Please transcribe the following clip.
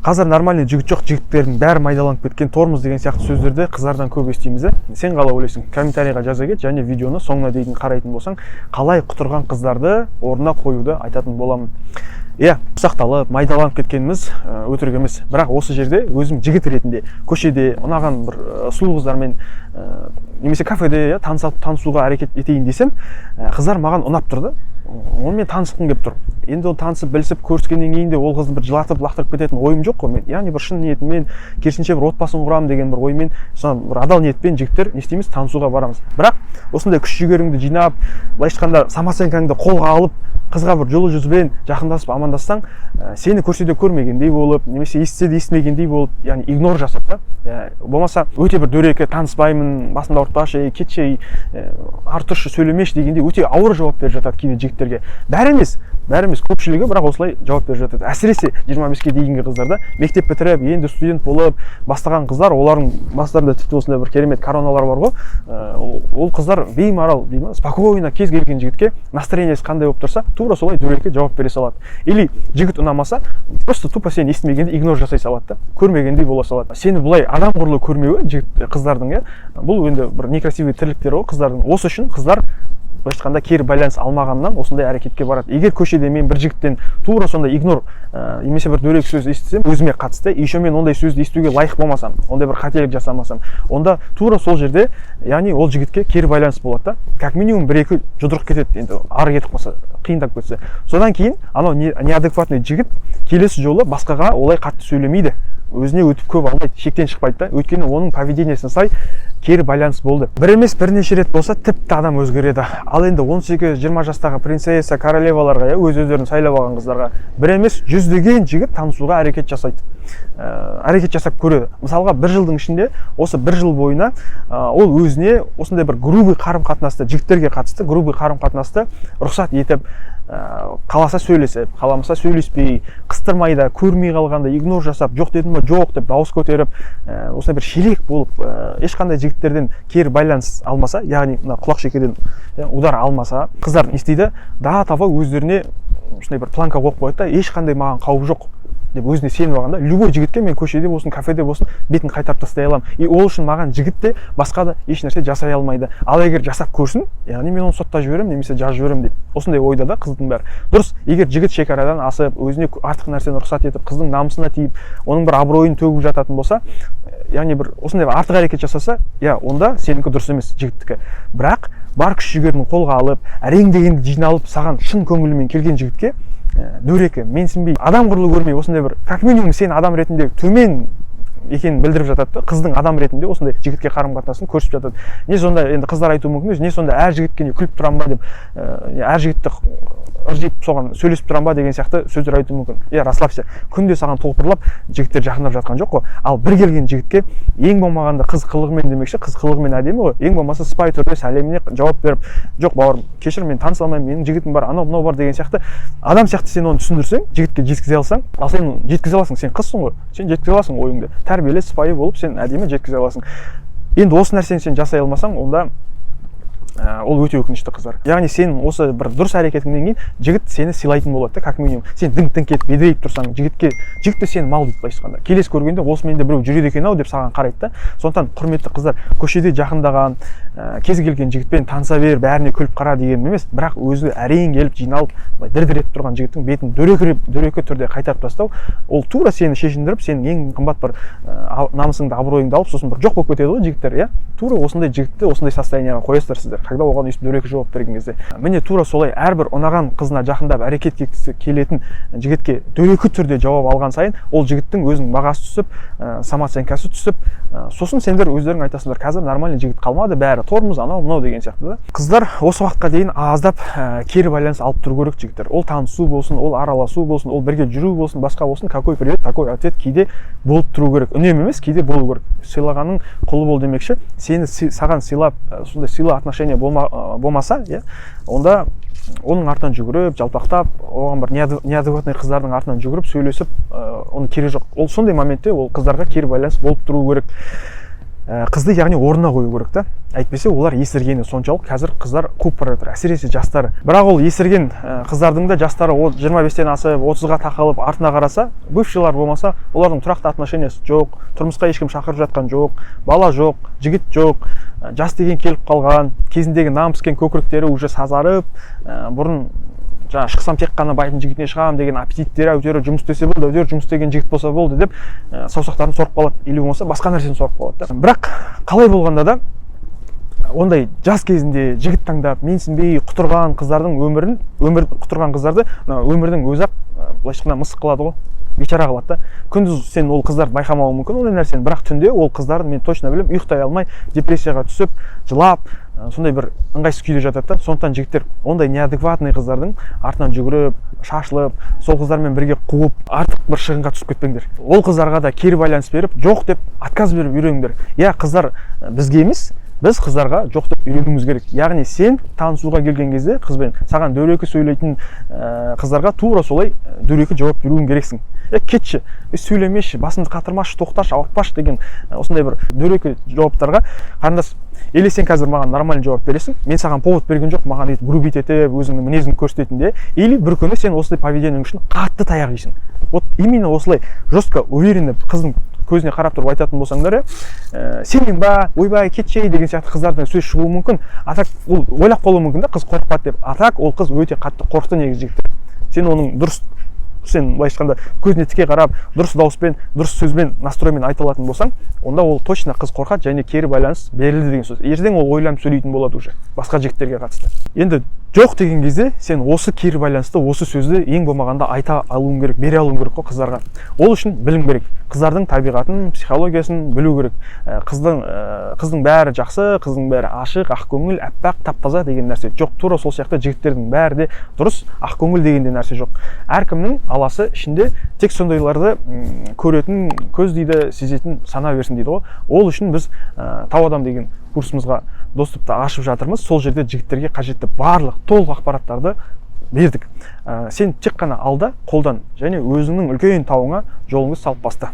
Қазір нормальный жігіт жоқ, жігіттердің бәрі майдаланып кеткен, тормоз деген сияқты сөздерді қыздардан көп естиміз. Сен қалай ойлайсың? Комментарийға жаза кет, және видеоны соңына дейін қарайтын болсаң, қалай құтырған қыздарды орнына қоюды айтатын боламын. Ұсақталып, майдаланып кеткеніміз өтірік емес. Бірақ осы жерде өзім жігіт ретінде көшеде ұнаған бір сұлу қыздармен немесе кафеде танысуға әрекет етейін десем, қыздар маған ұнап тұрды. Онымен танысқым келіп тұр. Енді ол танысып, білісіп, көріскеннен кейін де ол қызды бір жылатып, лақтырып кететін ойым жоқ қой мен. Яғни бір шын ниетіммен, керісінше бір отбасын құрамын деген бір оймен, бір адал ниетпен жігіттер не істейміз, танысуға барамыз. Бірақ осындай күш жігеріңді жинап, былайша айтқанда самооценкаңды қолға алып, қызға бір жылы жүзбен жақындасып амандассаң, сені көрсе де көрмегендей болып, немесе естісе де естімегендей болып, яғни игнор жасап та, болмаса өте бір дөрекі, таныспаймын, басымды ауыртпашы, кетші, артыршы, сөйлемеші дегенде өте ауыр жауап беріп жатады кейде жігіттерге. Бәрі емес, көпшілігі бірақ осылай жауап беріп жатады. Әсіресе 25-ке дейінгі қыздарда мектеп бітіріп, енді студент болып бастаған қыздар, олардың бастарында тіпті осындай бір керемет короналар бар ғой. Ол қыздар беймарал, спокойно кез келген жігітке настроениесі қандай болып тұрса, тура солай дөрекі жауап бере салады. Или жігіт ұнамаса, просто тупо сені естімегенде игнор жасай салады да, көрмегендей бола салады. Сені бұлай адам құрлы көрмеуі жігіт қыздардың, бұл енді бір некрасивый тірліктері ғой қыздардың. Осы үшін қыздар былайша айтқанда кері байланыс алмағаннан осындай әрекетке барады. Егер көшеде мен бір жігіттен тура сондай игнор немесе бір дөрекі сөз естісем, өзіме қатысты, еще мен ондай сөзді естуге лайық болмасам, ондай бір қателік жасамасам, онда тура сол жерде, яғни ол жігітке кері байланыс болады да. Как минимум 1-2 жұдырық кетеді, енді ары кетіп қалса, қиындап кетсе. Содан кейін анау неадекватный жігіт келесі жолы басқаға олай қатты сөйлемейді. Өзіне өтіп көп алмайды, шектен шықпайды да. Өйткені оның поведениесіне сай кері байланыс болды. Бір емес бірнеше рет болса тіпті адам өзгереді. Ал енді 18-20 жастағы принцесса, королеваларға, өз-өздерін сайлап алған қыздарға бір емес жүздеген жігіт танысуға әрекет жасайды. Әрекет жасап көреді. Мысалға бір жылдың ішінде, осы бір жыл бойына ол өзіне осындай бір грубый қарым-қатынасты, жігіттерге қатысты грубый қарым-қатынасты рұқсат етіп, қаласа сөйлесіп, қаламаса сөйлеспей, қыстырмай да, көрмей қалғанда игнор жасап, жоқ дедім ба, жоқ деп дауыс көтеріп, осындай бір шелек болып, ешқандай жігіттерден кері байланыс алмаса, яғни құлақ шекеден удар алмаса, қыздар не істейді? Даа-таба өздеріне осындай бір планка қойып қояды да, ешқандай маған қауіп жоқ деп өзіне сеніп алғанда, любой жігітке мен көшеде болсын, кафеде болсын, бетін қайтарып тастай аламын. И ол үшін маған жігіт те басқа да еш нәрсе жасай алмайды. Ал егер жасап көрсін, яғни мен оны соттап жіберемін, немесе жазып жіберемін деп. Осындай ойда да қыздың бәрі. Дұрыс, егер жігіт шекарадан асып, өзіне артық нәрсені рұқсат етіп, қыздың намысына тиіп, оның бір абыройын төгіп жататын болса, яғни бір осындай артық әрекет жасаса, онда сенікі дұрыс емес, жігіттікі. Бірақ бар күш жігерін қолға алып, әрең дегенді жиналып, саған шын көңілімен келген жігітке дөрекі, менсінбей, адам құрлы көрмей, осындай бір, как минимум сен адам ретінде төмен екенін білдіріп жатады. Қыздың адам ретінде осындай жігітке қарым-қатынасын көрсетіп жатады. Не сонда енді қыздар айтуы мүмкін, не сонда әр жігітке күліп тұрам ба деп, әр жігітті ыржиып соған сөйлесіп тұрам ба деген сияқты сөздер айтуы мүмкін. Расслабься. Күнде саған толпырлап жігіттер жақындап жатқан жоқ қой. Ал бір келген жігітке ең болмағанда қыз қылығымен демекші, қыз қылығымен әдемі ғой. Ең болмаса сыпайы түрде сәлеміне жауап беріп, жоқ бауырым, кешір, мен таныса алмаймын, менің жігітім бар, анау мынау бар деген сияқты адам сияқты сен оны түсіндірсең, жігітке жеткізе алсаң, ал сен жеткізе аласың, сен қызсың ғой. Сен жеткізе аласың ойыңды. Тәрбиелі, сыпайы болып сен әдемі жеткізе аласың. Енді осы нәрсені сен жасай алмасаң, онда ол өте өкінішті қыздар. Яғни сен осы бір дұрыс әрекетіңнен кейін жігіт сені сыйлайтын болады да, как минимум. Сен діңк-діңк етіп бедірейіп тұрсаң, жігітті сен мал дейді былайша айтқанда. Келесі көргенде осы менде біреу жүреді екен ау деп саған қарайды да. Сондықтан құрметті қыздар, көшеде жақындаған, кез келген жігітпен таныса бер, бәріне күліп қара деген емес, бірақ өзі әрең келіп жиналып, дір-дір етіп тұрған жігіттің бетін дөрекі түрде қайтарып тастау, ол тура сені шешіндіріп, сенің ең қымбат бір намысыңды, абыройыңды алып, сосын бір жоқ болып кетеді ғой жігіттер, тура осындай жігітті осындай состояниеға қоясыздар сіздер, когда оған өйстіп дөрекі жауап берген кезде. Міне тура солай әрбір ұнаған қызына жақындап әрекет еткісі келетін жігітке дөрекі түрде жауап алған сайын, ол жігіттің өзінің бағасы түсіп, самооценкасы түсіп, сосын сендер өздерің айтасыңдар, қазір нормальный жігіт қалмады, бәрі тормоз, анау мынау деген сияқты да. Қыздар осы уақытқа дейін аздап кері байланыс алып тұру керек жігіттер. Ол танысу болсын, ол араласу болсын, ол бірге жүру болсын, басқа болсын, какой привет, такой ответ кейде болып тұру керек. Үнемі емес, кейде болу керек. Сыйлағаның құлы бол демекші, саған сыйлап, сондай сыйлы отношение болмаса, онда оның артынан жүгіріп, жалпақтап, оған бір неадекватный қыздардың артынан жүгіріп, сөйлесіп, оның керегі жоқ. Ол сондай моментте ол қыздарға кері байланыс болып тұру керек. қызды яғни орнына қою керек та. Әйтпесе олар есіргені соншалық қазір қыздар көп бара жатыр, әсіресе жастары. Бірақ ол есірген қыздардың да жастары 25-тен асып 30-ға тақалып артына қараса, бывшийлар болмаса, олардың тұрақты отношениясы жоқ, тұрмысқа ешкім шақырып жатқан жоқ, бала жоқ, жігіт жоқ, жас деген келіп қалған, кезіндегі намыскен көкіректері уже сазарып, бұрын жаңа шықсам тек қана байдың жігітіне шығамын деген аппетиттері әйтеуір жұмыс істесе болды, әйтеуір жұмыс істеген жігіт болса болды деп саусақтарын сорып қалады, или болмаса басқа нәрсені сорып қалады да. Бірақ қалай болғанда да ондай жас кезінде жігіт таңдап менсінбей құтырған қыздардың өмір құтырған қыздарды өмірдің өзі-ақ былайша айтқанда мысық қылады ғой, бейшара қылады да. Күндіз сен ол қыздарды байқамауы мүмкін ондай нәрсені, бірақ түнде ол қыздарды мен точно білемін, ұйықтай алмай, депрессияға түсіп, жылап, сондай бір ыңғайсыз күйде жатады да. Сондықтан жігіттер ондай неадекватный қыздардың артынан жүгіріп, шашылып, сол қыздармен бірге қуып, артық бір шығынға түсіп кетпеңдер. Ол қыздарға да кері байланыс беріп, жоқ деп отказ беріп үйреніңдер. Иә, қыздар бізге емес, біз қыздарға жоқ деп үйренуіміз керек. Яғни сен танысуға келген кезде қызбен саған дөрекі сөйлейтін қыздарға тура солай дөрекі жауап беруің керексің. Кетші, сөйлемеші, басымды қатырмашы, тоқташы, ауыртпашы деген осындай бір дөрекі жауаптарға қарындас, или сен қазір маған нормальный жауап бересің, мен саған повод берген жоқ, маған дейді грубить етіп, өзіңнің мінезіңді көрсететінде, или бір күні сен осылай поведениең үшін қатты таяқ жейсің. Вот именно осылай жестко, уверенно қыздың көзіне қарап тұрып айтатын болсаңдар, сенен ба, ойбай, кетші деген сияқты қыздардың сөз шығуы мүмкін. Атак ол ойлап қалуы мүмкін да, қыз қорықпады деп. Атак ол қыз өте қатты қорықты негізі жігіттен. Сен оның дұрыс, сен былайша айтқанда көзіне тіке қарап, дұрыс дауыспен, дұрыс сөзбен, настроймен айта алатын болсаң, онда ол точно қыз қорқады және кері байланыс берілді деген сөз. Ертең ол ойланып сөйлейтін болады уже басқа жігіттерге қатысты. Енді жоқ деген кезде сен осы кері байланысты, осы сөзді ең болмағанда айта алуың керек, бере алуың керек қой қыздарға. Ол үшін білім керек. Қыздардың табиғатын, психологиясын білу керек. Қыздың бәрі жақсы, қыздың бәрі ашық, ақкөңіл, әппақ, тап-таза деген нәрсе жоқ. Тура сол сияқты жігіттердің бәрі де дұрыс, ақкөңіл деген де нәрсе жоқ. Әркімнің аласы ішінде тек сондайларды көретін, көз дейді, сезетін сана берсін дейді ғой. Ол үшін біз Тау адам деген курсымызға доступты ашып жатырмыз. Сол жерде жігіттерге қажетті барлық толық ақпараттарды бердік. Сен тек қана алда, қолдан және өзіңнің үлкен тауыңа жолыңды салып баста.